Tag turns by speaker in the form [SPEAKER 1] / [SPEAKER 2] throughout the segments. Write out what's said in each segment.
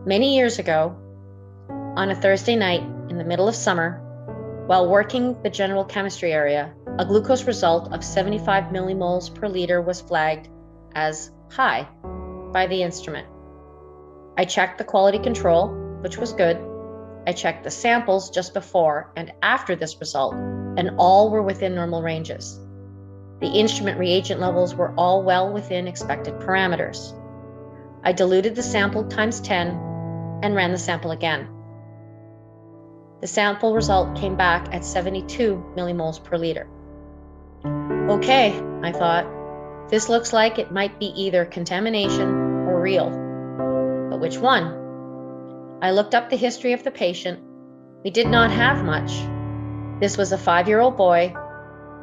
[SPEAKER 1] Many years ago, on a Thursday night in the middle of summer, while working the general chemistry area, a glucose result of 75 millimoles per liter was flagged as high by the instrument. I checked the quality control, which was good. I checked the samples just before and after this result, and all were within normal ranges. The instrument reagent levels were all well within expected parameters. I diluted the sample times 10 and ran the sample again. The sample result came back at 72 millimoles per liter. Okay, I thought, this looks like it might be either contamination or real. But which one? I looked up the history of the patient. We did not have much. This was a 5-year-old boy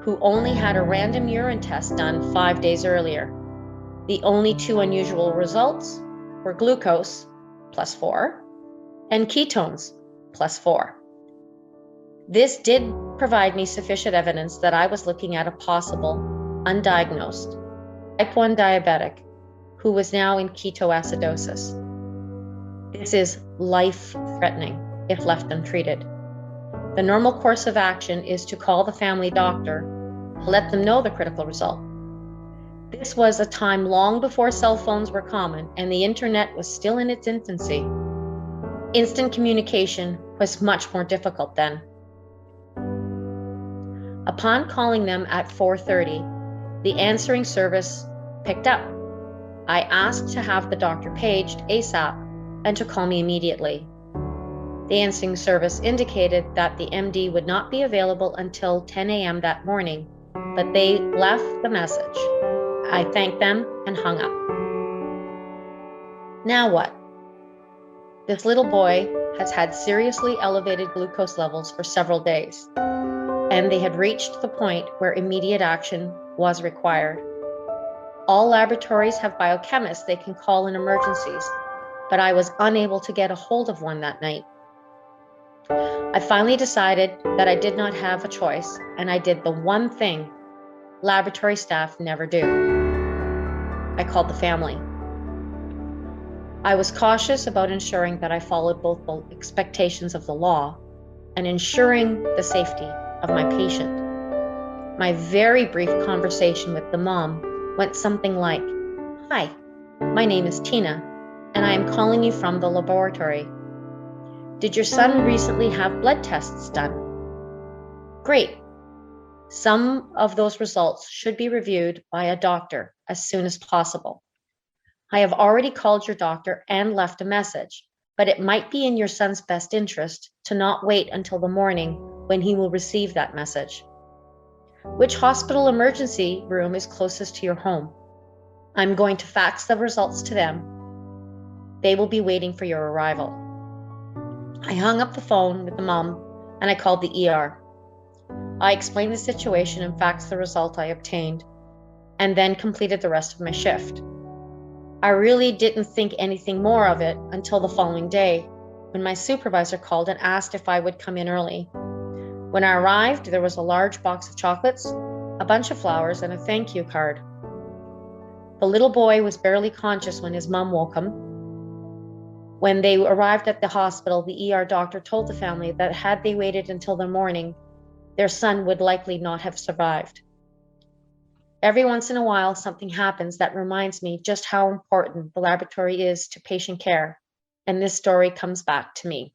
[SPEAKER 1] who only had a random urine test done 5 days earlier. The only two unusual results were glucose, +4, and ketones, +4. This did provide me sufficient evidence that I was looking at a possible, undiagnosed, type 1 diabetic who was now in ketoacidosis. This is life-threatening if left untreated. The normal course of action is to call the family doctor to let them know the critical result. This was a time long before cell phones were common and the internet was still in its infancy. Instant communication was much more difficult then. Upon calling them at 4:30, the answering service picked up. I asked to have the doctor paged ASAP and to call me immediately. The answering service indicated that the MD would not be available until 10 a.m. that morning, but they left the message. I thanked them and hung up. Now what? This little boy has had seriously elevated glucose levels for several days, and they had reached the point where immediate action was required. All laboratories have biochemists they can call in emergencies, but I was unable to get a hold of one that night. I finally decided that I did not have a choice, and I did the one thing laboratory staff never do. I called the family. I was cautious about ensuring that I followed both the expectations of the law and ensuring the safety of my patient. My very brief conversation with the mom went something like, "Hi, my name is Tina, and I am calling you from the laboratory. Did your son recently have blood tests done? Great. Some of those results should be reviewed by a doctor as soon as possible. I have already called your doctor and left a message, but it might be in your son's best interest to not wait until the morning when he will receive that message. Which hospital emergency room is closest to your home? I'm going to fax the results to them. They will be waiting for your arrival." I hung up the phone with the mom and I called the ER. I explained the situation and faxed the result I obtained, and then completed the rest of my shift. I really didn't think anything more of it until the following day, when my supervisor called and asked if I would come in early. When I arrived, there was a large box of chocolates, a bunch of flowers, and a thank you card. The little boy was barely conscious when his mom woke him. When they arrived at the hospital, the ER doctor told the family that had they waited until the morning, their son would likely not have survived. Every once in a while, something happens that reminds me just how important the laboratory is to patient care, and this story comes back to me.